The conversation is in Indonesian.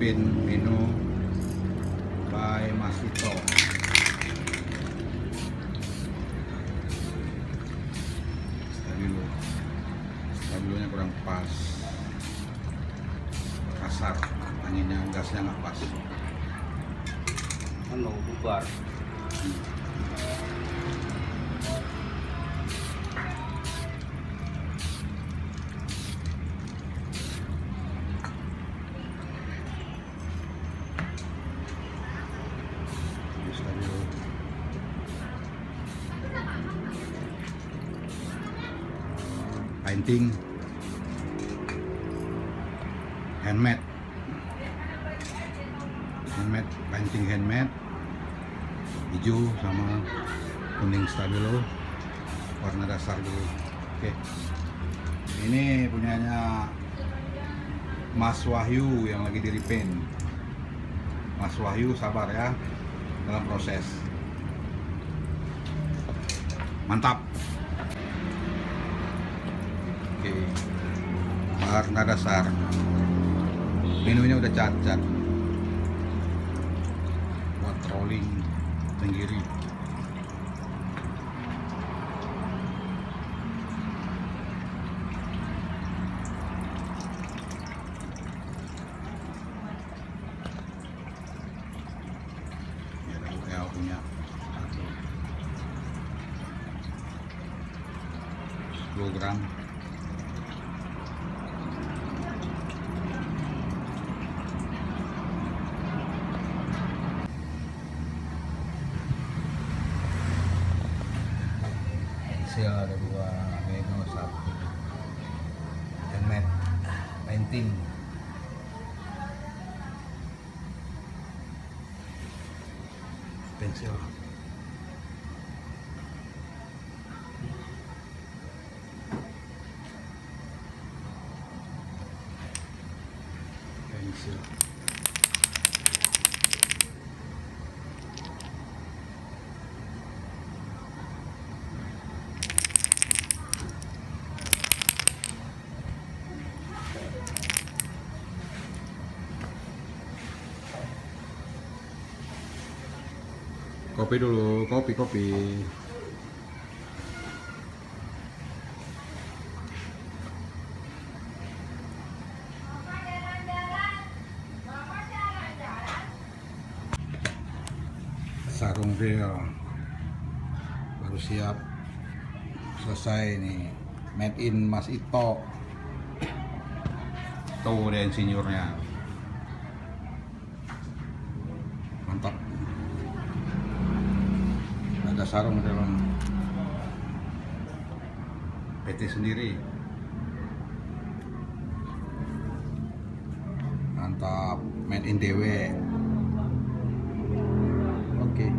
Philippine Menu by Mas Ito. Stabilonya kurang pas, kasar, anginnya, gasnya nggak pas. Ano, bubar. Stabilo. Painting handmade, painting handmade, hijau sama kuning stabilo, warna dasar dulu. Oke, ini punyanya Mas Wahyu yang lagi di repaint. Mas Wahyu sabar ya dalam proses. Mantap. Oke, warna dasar, menunya udah cacat buat rolling tenggiri. Ya, ada UL punya 10 gram. Pensil ada 2, menu 1, handmade painting. Pensil pensil kopi dulu, kopi. Sarung real baru siap, selesai nih, made in Mas Ito. Tuh deh insinyurnya, mantap. Ada sarung dalam PT sendiri, mantap, made in DW. Oke.